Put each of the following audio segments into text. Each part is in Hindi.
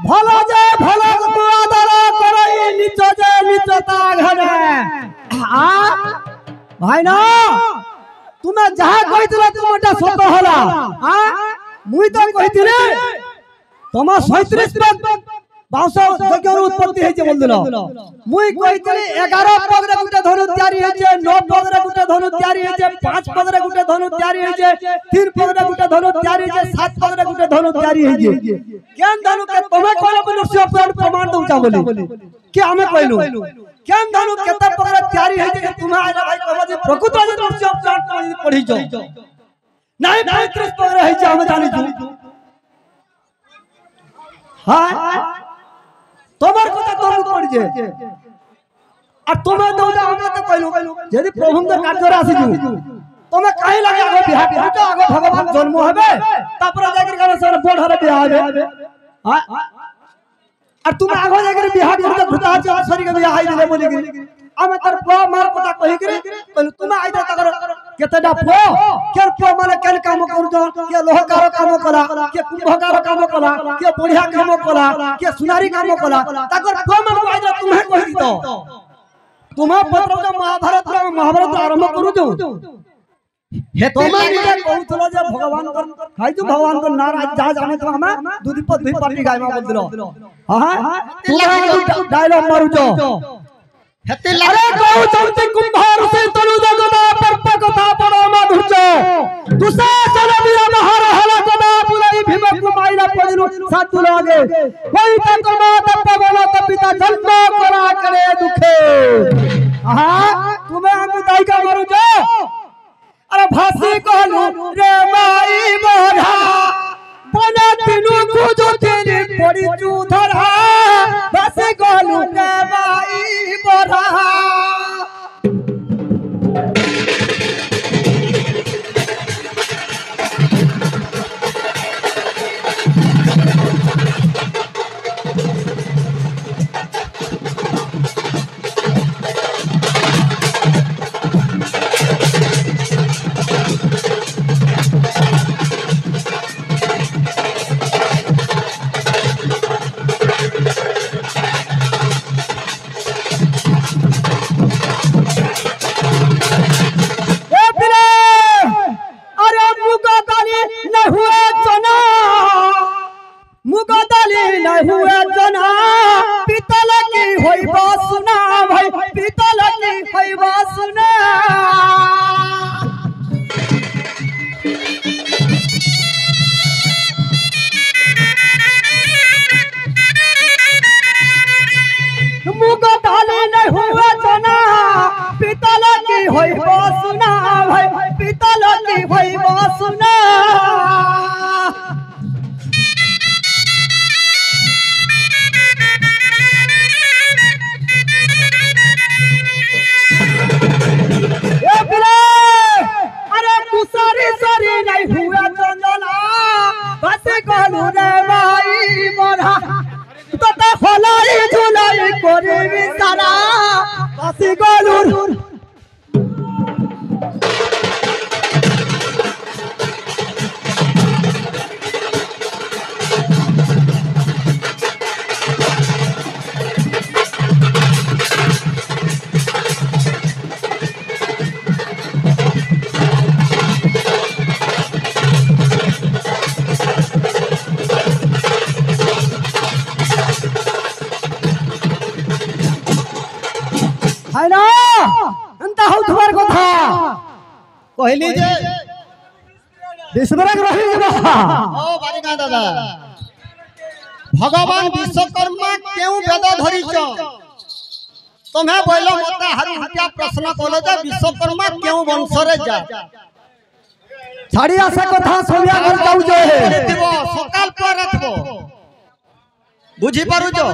भला जे भला को आदर करई निच जे निचता घरे आ भाई ना तुमे जहा कहितले तुमटा सत होला आ मुई तो कहितले तमा 37 बाउस जगह उत्पत्ति हेजे बोलदिलो मुई कहितले 11 पगरे गुटे धनु तयारी हेजे 9 पगरे गुटे धनु तयारी हेजे 5 पगरे गुटे धनु तयारी हेजे 3 पगरे गुटे धनु तयारी हेजे 7 पगरे गुटे धनु तयारी हेजे केन धनु के तमे कोन मनुष्य प्रमाण दउचा बोली कि हमें कहलु केन धनु केते पगरे तयारी हेजे तुमे आइला भाई कहबो जे प्रकृत मनुष्य प्रमाण पढ़ी जाओ नहीं 35 पगरे हेजे हम जानि छु हां তোমার কথা তোর পড় যে আর তুমি দৌড়া আমি তো কইলু যদি প্রভুঙ্গর কার্যরে আসিছু তুমি কাই লাগে আগে বিয়া বিয়াটা আগে ভগবান জন্ম হবে তারপরে যাইকি কারো সর বড় হরে বিয়া হবে আর তুমি আগে যাইকি বিয়া করতে ঘুটা আছে শরীরে বিয়া হাই দিলে বলি আমি তার প্র মার কথা কই করি কইলু তুমি আইতা তাকর কেতেডা প্র কেন প্র মানে কেন কাম করুছ কে লোহকার কাম কলা কে কুম্ভকার কাম কলা কে বড়িয়া কাম কলা কে সুনারি কাম কলা তাকর প্র মান আইতা তুমি কই দিত তোমা পত্র মহাভারত আরম্ভ করুছ हे तोमा निजे कहउतलो जे भगवान कर खाइजु भगवान को नाराज जा जाने तो हम दुदीप दुई पार्टी गायमा बोल दिलो हां तू डायलॉग मारुजो हेते अरे कहउ चौते कुंभार से तनु जगदा परप कथा पड़ो मधुच तुसा चल बिया महार हला कदा पुलाई भीम कुमाइला पदिनु सातु लागे कोई तक माता पवन पिता जन्म करा करे दुखे हां तुम्हें हम दाई का मारुजो अरे भासी कहलु रे माई मोरा बना तिनु कुजो तेरे पड़ी चू धरा भासी कहलु रे माई मोरा कहली जे विश्वरक रही ओ बारिका दादा भगवान विश्वकर्मा क्यों वेद धरिछ तुम्हें बोलो मत हरु हत्या प्रश्न कोलो जे विश्वकर्मा क्यों वंश रे जा छाड़िया से कथा सोनिया घर जाऊ जे दिबो सकाल पर रखबो बुझी पारु जो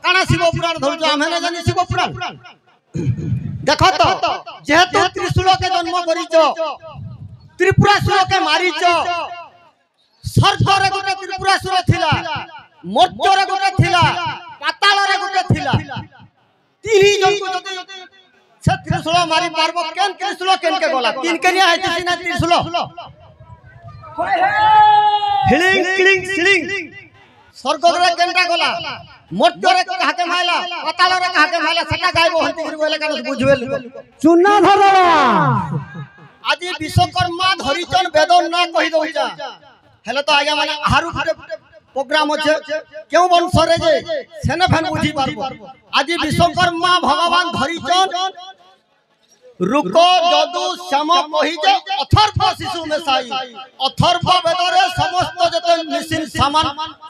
काना शिव पुराण धरु आमे न जानि शिव पुराण देखो तो जेहेतु त्रिशूल के जन्म करिछ त्रिपुरासुर के मारिछ स्वर्ग रे गोटे त्रिपुरासुर थिला मर्त्य रे गोटे थिला पाताल रे गोटे थिला तीन जन को जदि से त्रिशूल मारी पारबो केन त्रिशूल केन के गला तीन केनिया हेति सिना त्रिशूल हिलिंग क्लिंग सिलिंग स्वर्गरे केनटा गला मर्त्यरे काके माइला पातालरे काके माइला सेटा गायब हंती करी बोले कान बुझवेल चुना धरला आज विश्वकर्मा धरिचन वेदन ना कहि दउचा हेले तो आगे माने हारु प्रोग्राम আছে কেউ বংশরে যে সেনে ফেন বুঝি পারবো আজি বিশ্বকর্মা ভগবান ধরিচন रुक जदु श्याम कहि जे अथर्व शिशु मेसाई अथर्व वेदरे समस्त जते मिसिन सामान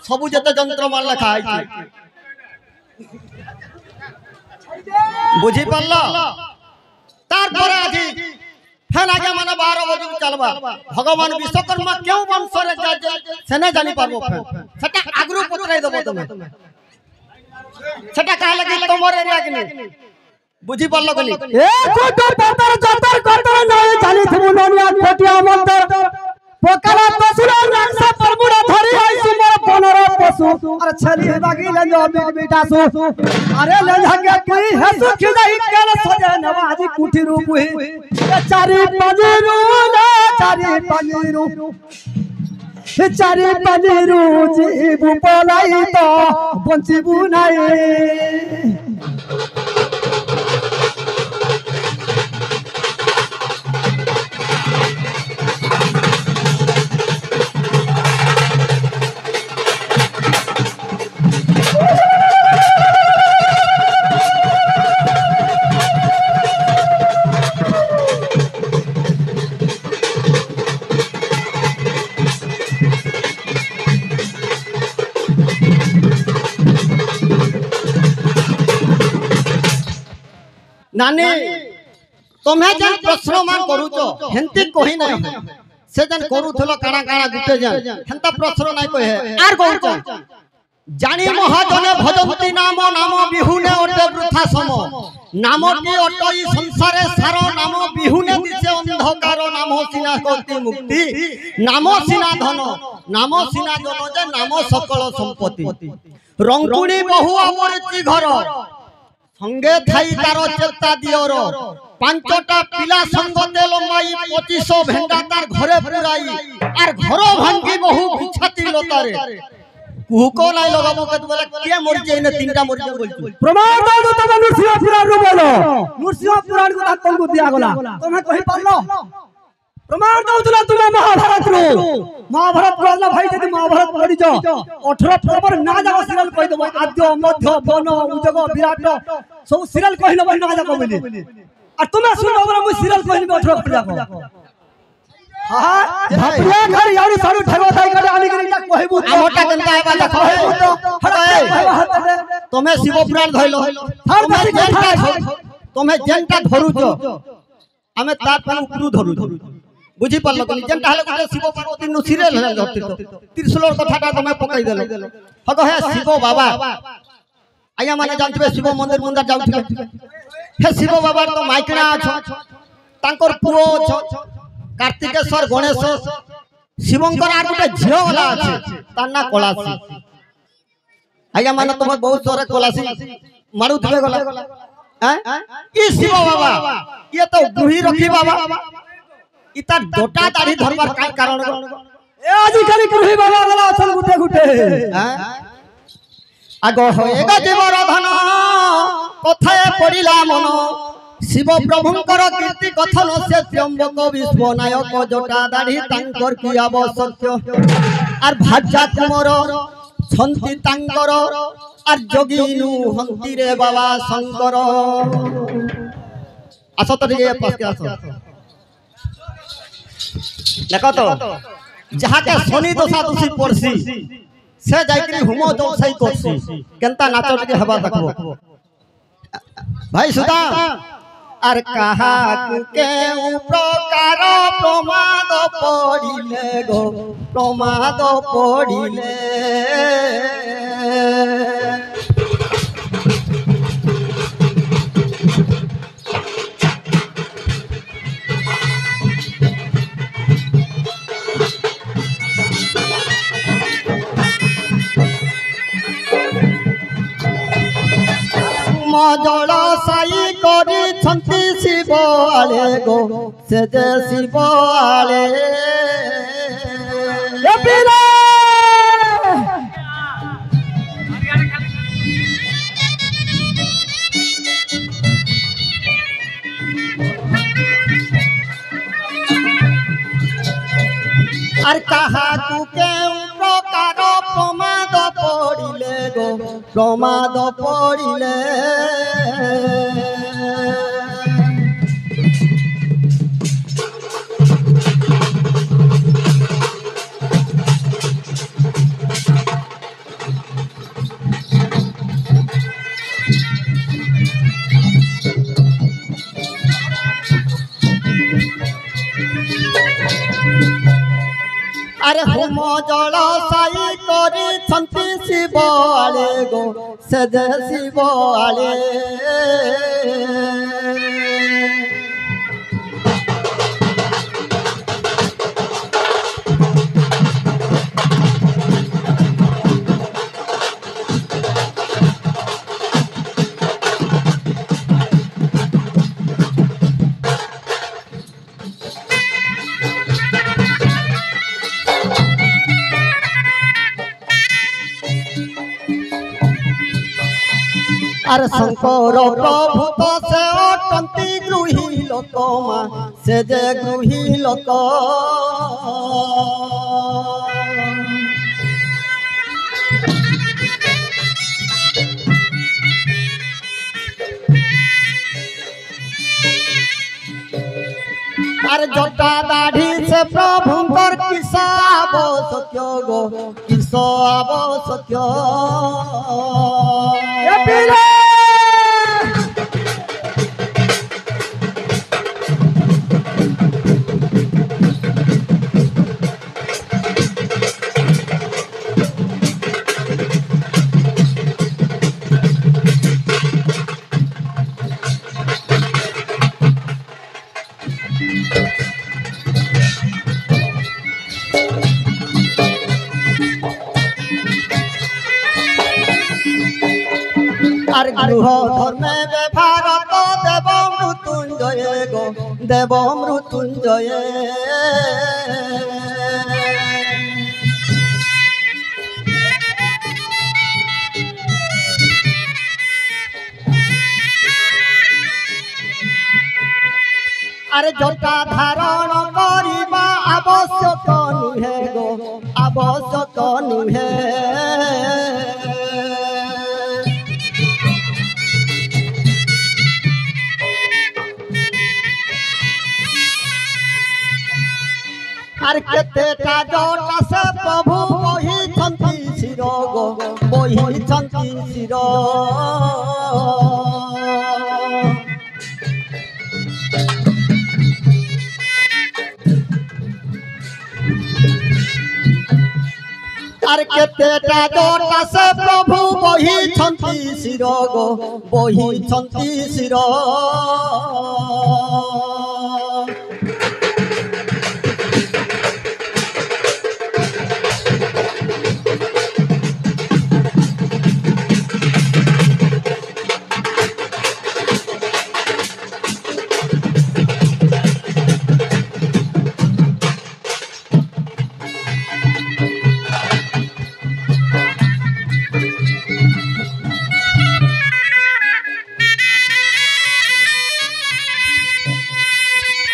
सब जते यंत्र मान लिखा है बुझी पल्ला तार पर आजी फेन आगे माने 12 बजे चलबा भगवान विश्वकर्मा क्यों वंश रे जे सेने जानि पाबो फेन सेटा आगरु पत्राई देबो तुमे सेटा काहे लगी तोमर एरिया के नहीं बुझी पल्ला गली ए कोटो पतर जतर कोटर नहीं जानि थमु ननिया कोटिया मंतर पोकला पसुरा रंगसा परमुड़ा धरी आई सुमर बनर पशु अरे छली बागी ले जो बेटा सु अरे ले जाके कई है सुख जाई केल सजे नवाजी कुठी रूप ही चारी पंजरू ना चारी पंजरू जीबु पलाई तो बंचिबु नाही नानी तुम्हें जन प्रश्न मान करूचो हेंती कहि नै से जन करूथलो काना काना गुटे जन हेंता प्रश्न नै कहे आर कहूचो जानी महाजने भजंती नाम नाम बिहुने ओटे वृथा सम नाम की ओटई संसारे सार नाम बिहुने दिसे अंधकार नाम सिना कोति मुक्ति नाम सिना धन नाम सिना जन जे नाम सकल संपत्ति रंकुणी बहु अमरची घर संगे थाई तार चेता दियर पांचटा पिला संगते लंबाई 2500 भेंडा तार घरे पुराई आर घर भांगी बहु बिछाती लतारे कुहको लाई लगाबो के बोले के मर जाई ने तीनटा मर जाई बोल प्रमाण दो तो तब नृसिंह पुराण रो बोलो नृसिंह पुराण को तुमको दिया गला तुम्हें कहि पालो प्रमाण दउतला तुम महाभारत रो महाभारत पढ़ला भाई जदी महाभारत पढ़ी जो 18 पर्वर ना जाओ सीरियल कहि देबो आद्य मध्य बन उजग विराट सब सीरियल कहि लेबो ना जाको बोली और तुम्हें सुनो बरा मु सीरियल कहि लेबो 18 पर जाको हां भपरिया घर यानी सारू ठगो थाई करे आनी करी कहिबू आमटा गंदा आबा देखो तुम्हें शिव पुराण धइलो तुम्हें जेनटा धरुचो हमें तार पर उपरु धरुचो बुझी पल्लो कनी जेनटा हले गुटे शिव पार्वती नु सीरियल हले धरती त्रिशूलर कथाटा तमे पकई देलो हगो हे शिव बाबा आया माने जानथिबे शिव मंदिर मंदिर जाउथिबे हे शिव बाबा तो माइकणा अछो तांकर पुओ अछो कार्तिकेश्वर गणेश शिवंकर आ गुटे झियो वाला अछि ताना कलासी आया माने तुम बहुत सारे कलासी मारुथिबे गला हैं ई शिव बाबा ये तो गुही रखी बाबा इता डोटा दाढ़ी धरबार काय कारण ए आजि करी गुही बाबा गला असल गुटे गुटे हैं आगो होएगा जीवर धन कथाए पडिला मन शिव प्रभुंकर कीर्ति कथन से त्र्यंबक विश्वनायक जटा दाढ़ी तांकर की आवश्यक आर भाजा तुमर छंती तांकर आर जोगीनु हंती रे बाबा शंकर आसो तो टिके पास के आसो देखो तो जहा के शनि दशा तुसी पड़सी से जाइकरी हुमो जोसई करसी केनता नाचो टिके हवा देखबो भाई सुदा आर कहा के प्रकार प्रमाद पड़िले गो प्रमाद पड़िले जल साई करी छंती शिव आले गो से जे शिव आले আর কাহাকু কেউ প্রকার প্রমাদ পড়িলে গো প্রমাদ পড়িলে আরে হোম জল সাই করি ছন্তি শিব আলে গো সে যে শিব আলে আর শঙ্কর প্রভু তো সে অটন্তি গৃহী লোক মা সে যে গৃহী লোক আর জটা দাঢ়ি সে প্রভুঙ্কর কিস আবশ্যক গো কিস আবশ্যক আর গৃহ ধর্মে ভারত দেব মৃত্যুঞ্জয় গো দেব মৃত্যুঞ্জয় আর জটা ধারণ করিবা আবশ্যক নুহে গো আবশ্যক নুহে আর কেতেটা জটা সে প্রভু বহিছন্তি শির গো বহিছন্তি শির আর কেতেটা জটা সে প্রভু বহিছন্তি শির গো বহিছন্তি শির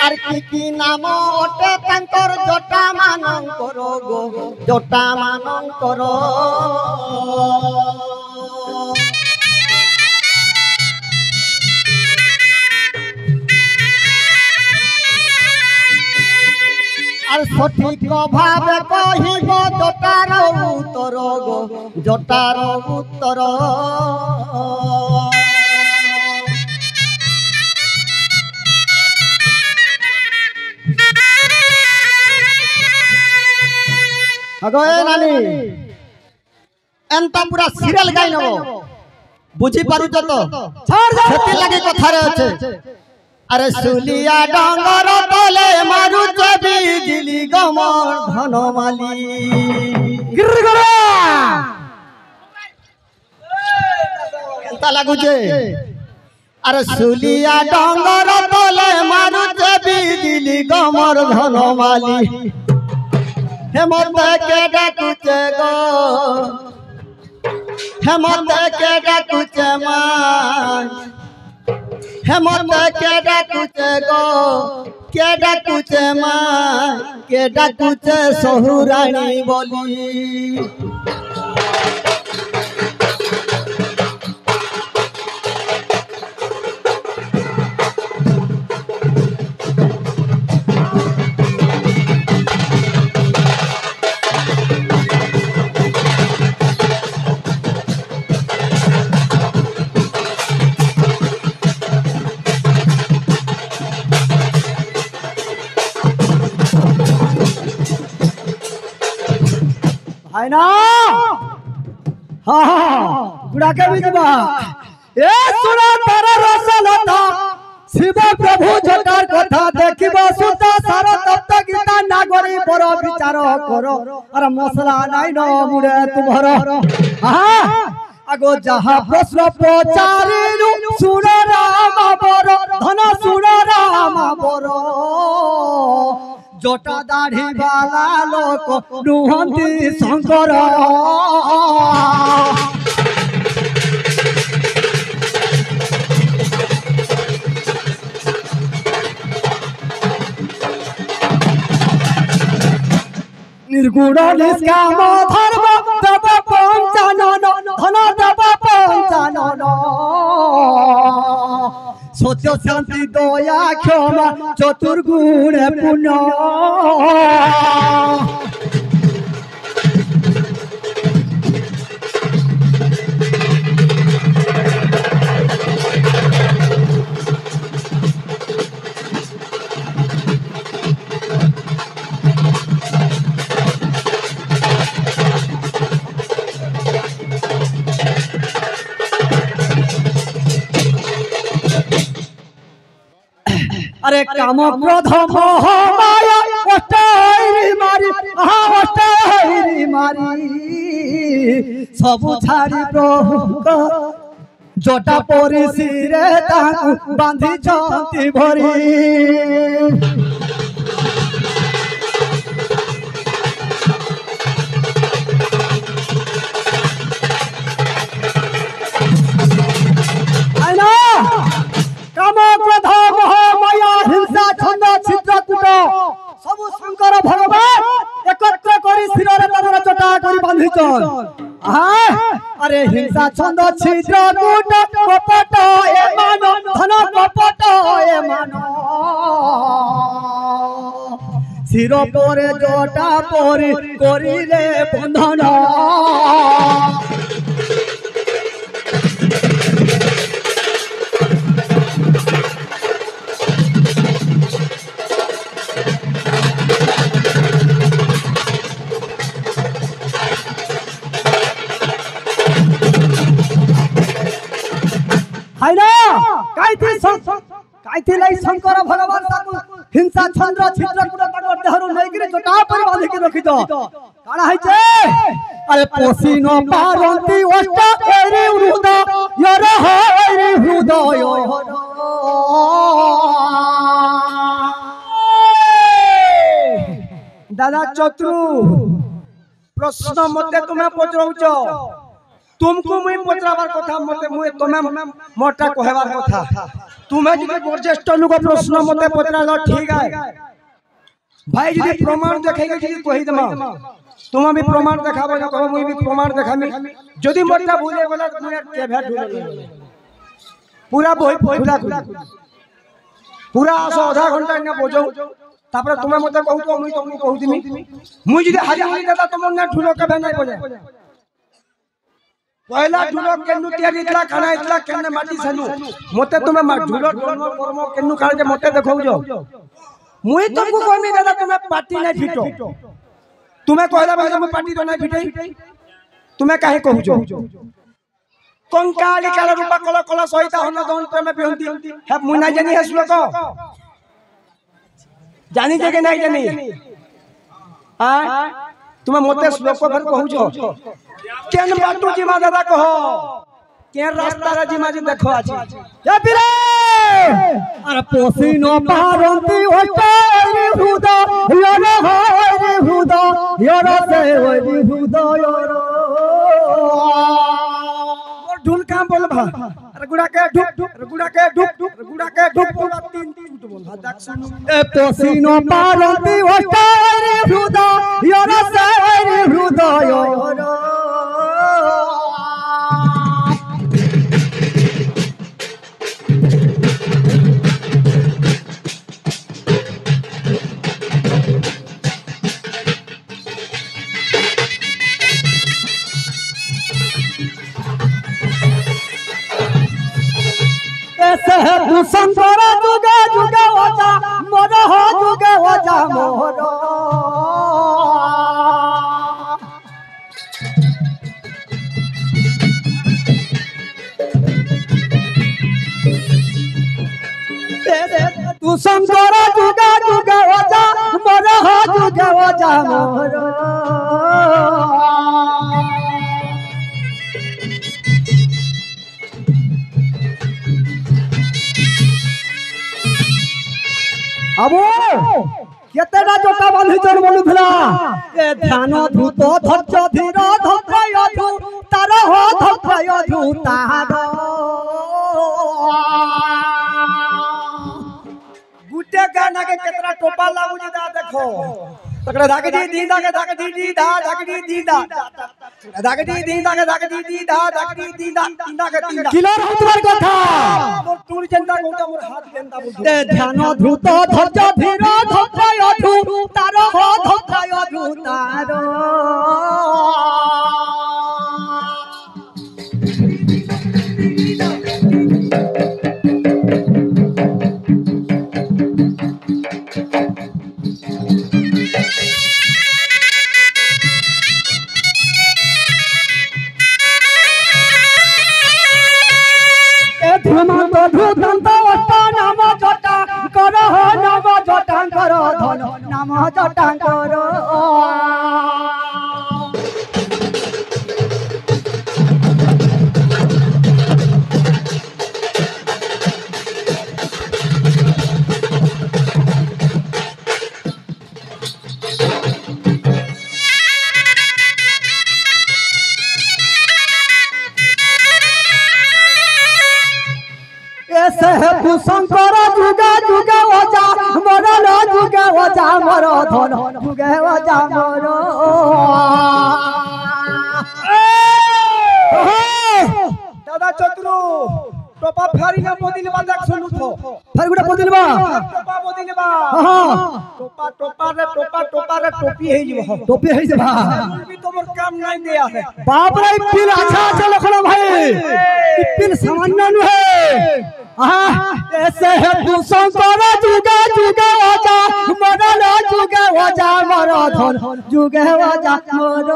আর কি নাম ওটে তাঙ্কর জটা মানঙ্কর গো জটা মানঙ্কর আর সঠিক ভাবে কহিব জটার উত্তর গো জটার উত্তর अगो नानी एंता पूरा सीरियल गाई नबो बुझी पारुछ तो सेति लागि कथा रे আছে अरे सुलिया डंगर तले मारुछ बिजली गमर धनमाली गिरगरा एंता लागुछे अरे सुलिया डंगर तले मारुछ बिजली गमर धनमाली हेमंत के डाकुचे गो हेमंत के डाकुचे मान हेमंत के डाकुचे गो के डाकुचे माँ के डाकुचे सहुरानी बोली है ना हाँ गुड़ा के बीच बा ए सुना तारा रसलता शिव प्रभु जटार कथा देखिबो सुता सारा तप्त गीता नागरी पर विचार करो अरे मसला नाइ न मुड़े तुम्हारा हाँ आगो जहाँ प्रश्न पचारिनु सुन राम बर धन सुन राम बर जटा दाढ़ी वाला लोक नुहंती शंकर निर्गुण निष्काम धर्म देव पंचानन धन देव पंचानन सत्य शांति दया क्षमा चतुर्गुण पुण्य अरे काम क्रोध मोह माया अष्टैरी मारी अष्टैरी मारी सब छाड़ी प्रभु जटा परी सिरे ताकू बांधी चंती भरी काम क्रोध मोह माया हिंसा छंद छिद्र कूट सब शंकर भगवान एकत्र करी शिरोरे तमरा चटा करी बांधिछन अरे हिंसा छंद छिद्र कूट कपट ए मान धन कपट ए मान शिर परे जटा परी करिले बंधन है ना काइथि लाई शंकर भगवान ताकू हिंसा छंद्र छिद्र कुट ताकर देहरु नै गिरे जटा पर बांधि के रखि दो काना है छे अरे पोसिनो पारंती अष्ट एरी हृद यर हरि हृदय दादा चतुर प्रश्न मते तुम्हें पचराउछ तुमको मुई पचराबार कथा मते मुई तमे मोटा कहबार कथा तुम्हें जदि बरजेष्ठ लोक प्रश्न मते पचरालो ठीक है भाई जदि प्रमाण देखेगे जदि कहि दमा तुम भी प्रमाण देखाबो न कहो मुई भी प्रमाण देखामी जदि मोटा भूले गेला मुई के भेट ढूंढे पूरा बही खुला पूरा आसो आधा घंटा न बोझौ तापर तुम्हें मते कहू तो मुई तुमको कहू दिमी मुई जदि हाजी हाजी दादा तुम न ढूंढो के भेट नहीं बोले पहला ढूलो केनु तैयारी इतला खाना इतला केने माटी सनु मते तुम्हें ढूलो ढूलो कर्म केनु काल जे मते देखौ जो मुई तुमको कहमी दादा तुम्हें पार्टी नहीं फिटो तुम्हें कहला भाई मैं पार्टी तो नहीं फिटई तुम्हें काहे कहू जो कंकाली काल रूपा कला कला सहिता हन दन प्रेम बेहंती हे मुई ना जानी हे श्लोक जानी जे के नहीं जानी हां तुम्हें मते श्लोक भर कहू जो केन बाटू जी मा दादा कहो केन रास्ता रे जी मा जी देखो आज ए पिरे अरे पोसिनो पारंती ओटेरी हुदा यर हरि हुदा यर से हरि हुदा यर और ढोल काम बोल भा अरे गुड़ा के ढुक ढुक गुड़ा के ढुक ढुक गुड़ा के ढुक पूरा तीन टूटबो ए पसीनो पारंती ओष्टारे हृदय रसारे हृदय तू संसार जुगे जुगे वजा मोर हो जुगे वजा मोर तू संसार जुगे जुगे वजा मोर हो जुगे वजा मोर अबो केतेटा जोटा बांधी चल बोलुथला ए ध्यान धूत धैर्य धीर धैर्य धू तार हो धैर्य धू तार गुटे गाना के केतरा टोपा लागू जे दा देखो तकड़ा धागडी दी दा के धागडी दी दा धागडी दी दा धागडी दी दा के धागडी दी दा धागडी दी दा तीना के तीना किलर हो तुम्हार कथा मोर टूर जनता गोटा मोर हाथ गेंदा बोल ए ध्यान धूत धैर्य धीर धैर्य धू तार हो धैर्य धू तार नाम जटा कर नाम जटा कर धन नाम जटा कर शंकर जुगे जुगे वजा मोर जुगे वजा मोर धन जुगे वजा मोर दादा चतुरो टोपा फेरी ना बदिलबा देख सुनु थो फेर गुडा बदिलबा टोपा बदिलबा हां टोपा रे टोपी हे जबो टोपी हे जबा भी तोमर काम नहीं दिया है बाप रे पिन अच्छा अच्छा लखनो भाई पिन सामान्य नु है ऐसे है तू संसार जुगे जुगे वजा मरल जुगे वजा मर धन जुगे वजा मोर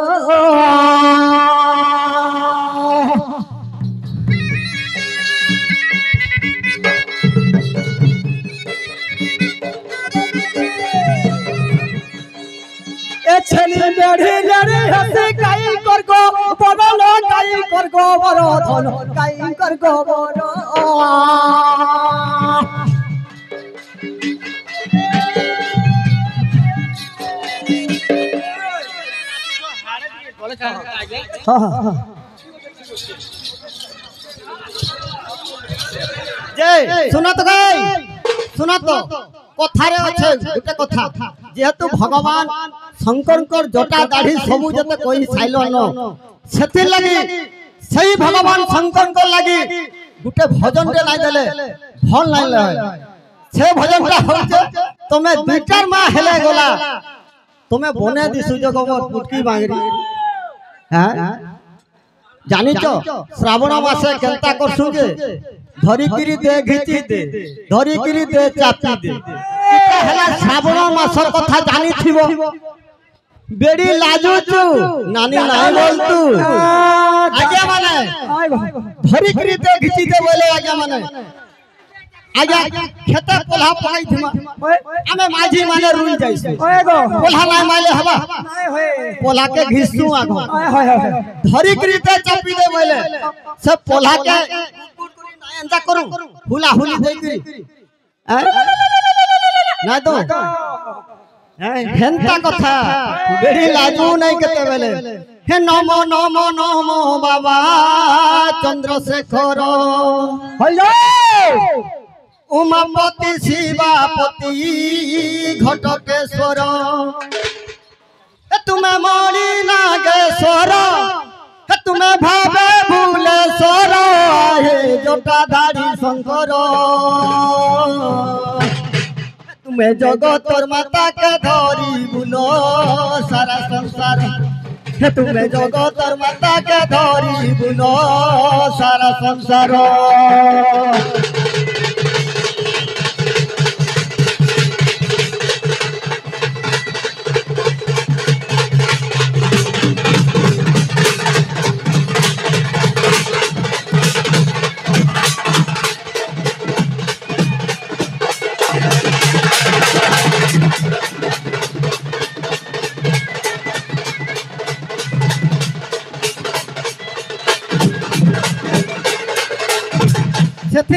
ए छली मेढ़ी लड़ी हसे काई कर गो बरल काई कर गो बर धन काई कर गो बर सुना तो सुना तो कथारे अच्छे गोटे कथा जेहेतु भगवान शंकर जटा दाढ़ी सबू जते कोई साइलो न सेति लगी सही भगवान शंकर को लगी गोटे भजन रे नाही देले भल नाही लहे से भजन ता होचे तमे दुईटार मा हेले गला तमे बने दी सुजोग मोर पुटकी बांगरी हां जानी तो श्रावण मासे केलता करसु जे धरी किरी दे घिची दे धरी किरी दे चापी दे इटा हला श्रावण मासर कथा जानी थिबो बेड़ी लाजुचु नानी नाही बोलतु आज्ञा माने धरी किरी दे घिची दे बोले आज्ञा माने आज्ञा खेते पोल्हा पकाई थिमा आमे माझी माने रुई जाइसु पोल्हा नाही माले हबा नाही होय पोल्हा के घिसु आगो धरी किरी दे चापी दे बोले सब पोल्हा के एंजा करू हुला हुली देई करी ना तो हेंता कथा बेड़ी लाजू नहीं केते बेले हे नमो नमो नमो बाबा चंद्रशेखर हेलो उमापति शिवापति घटकेश्वर तुम्हें मणि नागेश्वर तुम्हें भावे भूलेश्वर हे जटाधारी शंकर तुम्हें जगतर माता के धरी बुलो सारा संसार तुम्हें जगतर माता के धरी बुलो सारा संसार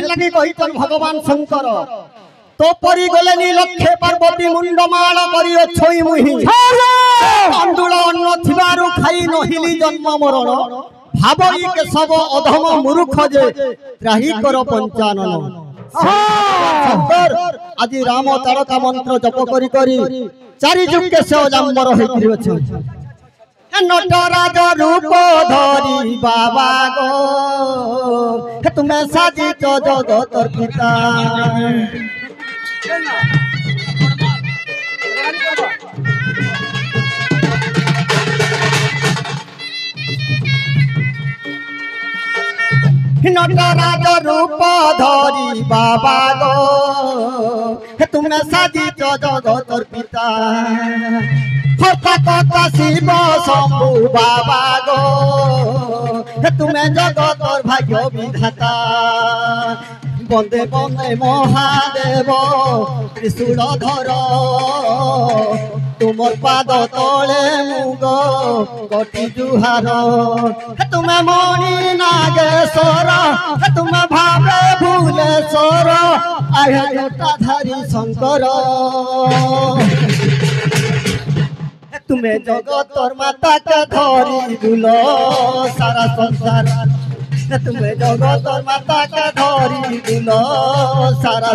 लगी कहीचन भगवान शंकर तो परी गलेनी लक्षे पार्वती मुंडमाल करी छोई मुहि अंदुल अन्न थिबारु खाई नहिली जन्म मरण भाबई के सब अधम मूर्ख जे त्राही कर पंचानन शंकर आज राम तारका मंत्र जप करी करी चारि जुग के से अजाम्बर होई अछि नटराज रूप धरी बाबा गो तुम्हें साजी तो जगतर पिता नटराज रूप धरी बाबा गो तुम्हें साजी तो जगतर पिता शिव शंभु बाबा गो तुम्हें जगतर भाग्य विधाता बंदे बंदे महादेव त्रिशूल धर तुम पाद तले मुग कटी जुहार तुम्हें मणि नागेश्वर तुम्हें भावे भूलेश्वर आया जटाधारी शंकर तुम्हें जगतर माता के धरी बुलो सारा संसार तुम्हें जगतर माता के धरी बुलो सारा